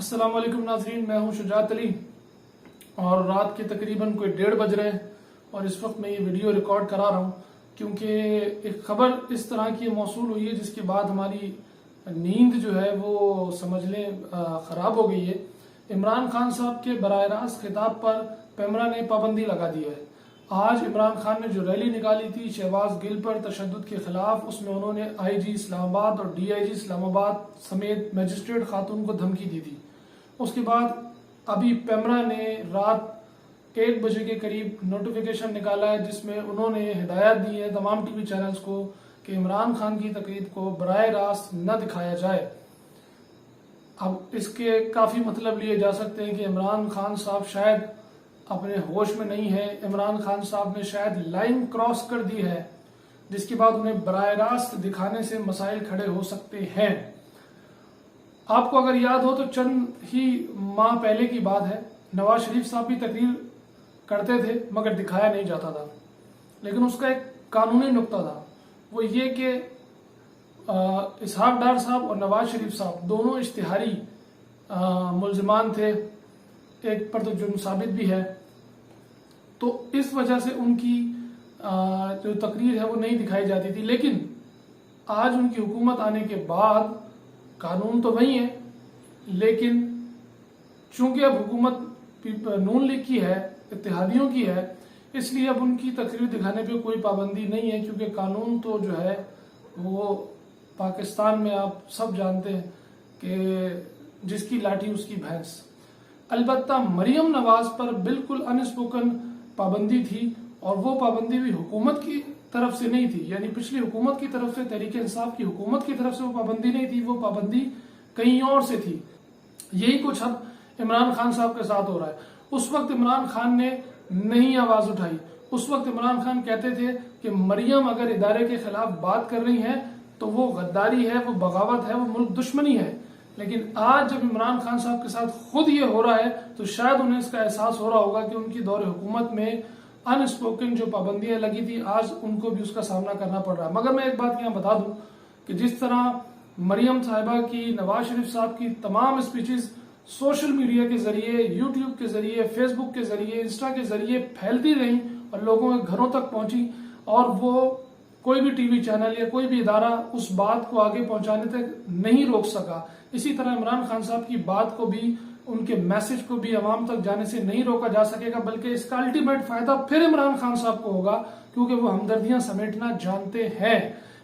السلام علیکم ناظرین، میں ہوں شجاعت علی اور رات کے تقریباً کوئی 1:30 بج رہے ہیں اور اس وقت میں یہ ویڈیو ریکارڈ کرا رہا ہوں کیونکہ ایک خبر اس طرح کی موصول ہوئی ہے جس کے بعد ہماری نیند جو ہے وہ سمجھ لیں خراب ہو گئی ہے۔ عمران خان صاحب کے براہ راست خطاب پر پیمرا نے پابندی لگا دی ہے۔ آج عمران خان نے جو ریلی نکالی تھی شہباز گل پر تشدد کے خلاف، اس میں انہوں نے آئی جی اسلام آباد اور ڈی آئی جی اسلام آباد سمیت میجسٹریٹ خاتون کو دھمکی دی تھی۔ اس کے بعد ابھی پیمرا نے رات 1 بجے کے قریب نوٹیفیکیشن نکالا ہے جس میں انہوں نے ہدایت دی ہے تمام ٹی وی چینلز کو کہ عمران خان کی تقریب کو براہ راست نہ دکھایا جائے۔ اب اس کے کافی مطلب لیے جا سکتے ہیں کہ عمران خان صاحب شاید اپنے ہوش میں نہیں ہے، عمران خان صاحب نے شاید لائن کراس کر دی ہے جس کے بعد انہیں براہ راست دکھانے سے مسائل کھڑے ہو سکتے ہیں۔ آپ کو اگر یاد ہو تو چند ہی ماہ پہلے کی بات ہے، نواز شریف صاحب بھی تقریر کرتے تھے مگر دکھایا نہیں جاتا تھا، لیکن اس کا ایک قانونی نقطہ تھا، وہ یہ کہ اسحاق ڈار صاحب اور نواز شریف صاحب دونوں اشتہاری ملزمان تھے، ایک پر تو جرم ثابت بھی ہے، تو اس وجہ سے ان کی جو تقریر ہے وہ نہیں دکھائی جاتی تھی۔ لیکن آج ان کی حکومت آنے کے بعد قانون تو وہی ہے، لیکن چونکہ اب حکومت نون لیگ کی ہے، اتحادیوں کی ہے، اس لیے اب ان کی تقریر دکھانے پہ کوئی پابندی نہیں ہے کیونکہ قانون تو جو ہے وہ پاکستان میں آپ سب جانتے ہیں کہ جس کی لاٹھی اس کی بھینس۔ البتہ مریم نواز پر بالکل انسپوکن پابندی تھی اور وہ پابندی بھی حکومت کی طرف سے نہیں تھی، یعنی پچھلی حکومت کی طرف سے، تحریک انصاف کی حکومت کی طرف سے وہ پابندی نہیں تھی، وہ پابندی کہیں اور سے تھی۔ یہی کچھ اب عمران خان صاحب کے ساتھ ہو رہا ہے۔ اس وقت عمران خان نے نہیں آواز اٹھائی، اس وقت عمران خان کہتے تھے کہ مریم اگر ادارے کے خلاف بات کر رہی ہیں تو وہ غداری ہے، وہ بغاوت ہے، وہ ملک دشمنی ہے۔ لیکن آج جب عمران خان صاحب کے ساتھ خود یہ ہو رہا ہے تو شاید انہیں اس کا احساس ہو رہا ہوگا کہ ان کی دور حکومت میں ان اسپوکن جو پابندیاں لگی تھی آج ان کو بھی اس کا سامنا کرنا پڑ رہا ہے۔ مگر میں ایک بات یہاں بتا دوں کہ جس طرح مریم صاحبہ کی، نواز شریف صاحب کی تمام اسپیچز سوشل میڈیا کے ذریعے، یوٹیوب کے ذریعے، فیس بک کے ذریعے، انسٹا کے ذریعے پھیلتی رہیں اور لوگوں کے گھروں تک پہنچی اور وہ کوئی بھی ٹی وی چینل یا کوئی بھی ادارہ اس بات کو آگے پہنچانے تک نہیں روک سکا، اسی طرح عمران خان صاحب کی بات کو بھی، ان کے میسج کو بھی عوام تک جانے سے نہیں روکا جا سکے گا، بلکہ اس کا الٹیمیٹ فائدہ پھر عمران خان صاحب کو ہوگا کیونکہ وہ ہمدردیاں سمیٹنا جانتے ہیں۔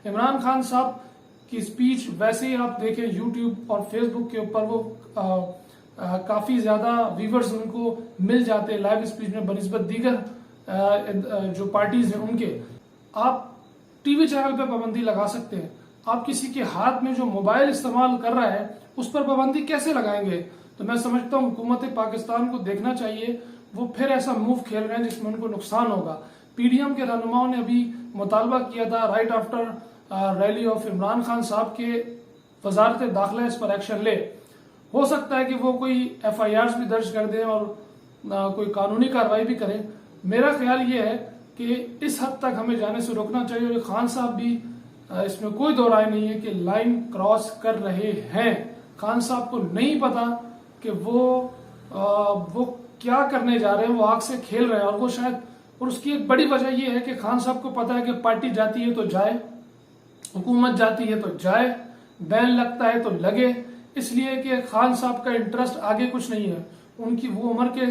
عمران خان صاحب کی سپیچ ویسے ہی آپ دیکھیں یوٹیوب اور فیس بک کے اوپر وہ کافی زیادہ ویورز ان کو مل جاتے ہیں لائیو سپیچ میں بنسبت دیگر جو پارٹیز ہیں ان کے۔ آپ ٹی وی چینل پہ پابندی لگا سکتے ہیں، آپ کسی کے ہاتھ میں جو موبائل استعمال کر رہا ہے اس پر پابندی کیسے لگائیں گے؟ تو میں سمجھتا ہوں حکومت پاکستان کو دیکھنا چاہیے، وہ پھر ایسا موو کھیل رہے ہیں جس میں ان کو نقصان ہوگا۔ پی ڈی ایم کے رہنماؤں نے ابھی مطالبہ کیا تھا right after rally of Imran Khan صاحب کے وزارت داخلہ اس پر ایکشن لے۔ ہو سکتا ہے کہ وہ کوئی ایف آئی آرز بھی درج کر دیں اور کوئی قانونی کارروائی بھی کریں۔ میرا خیال یہ ہے کہ اس حد تک ہمیں جانے سے روکنا چاہیے اور خان صاحب بھی اس میں کوئی دو رائے نہیں ہے کہ لائن کراس کر رہے ہیں۔ خان صاحب کو نہیں پتا کہ وہ کیا کرنے جا رہے ہیں، وہ آگ سے کھیل رہے ہیں اور وہ شاید، اور اس کی ایک بڑی وجہ یہ ہے کہ خان صاحب کو پتا ہے کہ پارٹی جاتی ہے تو جائے، حکومت جاتی ہے تو جائے، بین لگتا ہے تو لگے، اس لیے کہ خان صاحب کا انٹرسٹ آگے کچھ نہیں ہے۔ ان کی وہ عمر کے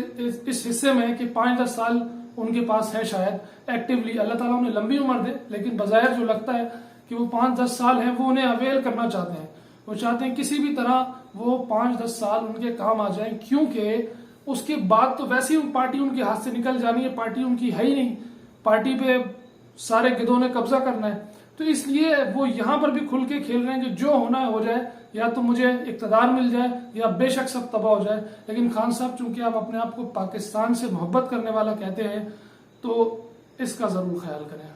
اس حصے میں کہ 5-10 سال ان کے پاس ہے شاید ایکٹیولی، اللہ تعالیٰ انہیں لمبی عمر دے، لیکن بظاہر جو لگتا ہے کہ وہ 5-10 سال ہیں وہ انہیں اویل کرنا چاہتے ہیں، وہ چاہتے ہیں کسی بھی طرح وہ 5-10 سال ان کے کام آ جائیں، کیونکہ اس کے بعد تو ویسے ہی پارٹی ان کے ہاتھ سے نکل جانی ہے، پارٹی ان کی ہے ہی نہیں، پارٹی پہ سارے گدوں نے قبضہ کرنا ہے، تو اس لیے وہ یہاں پر بھی کھل کے کھیل رہے ہیں کہ جو ہونا ہے ہو جائے، یا تو مجھے اقتدار مل جائے یا بے شک سب تباہ ہو جائے۔ لیکن خان صاحب چونکہ آپ اپنے آپ کو پاکستان سے محبت کرنے والا کہتے ہیں تو اس کا ضرور خیال کریں۔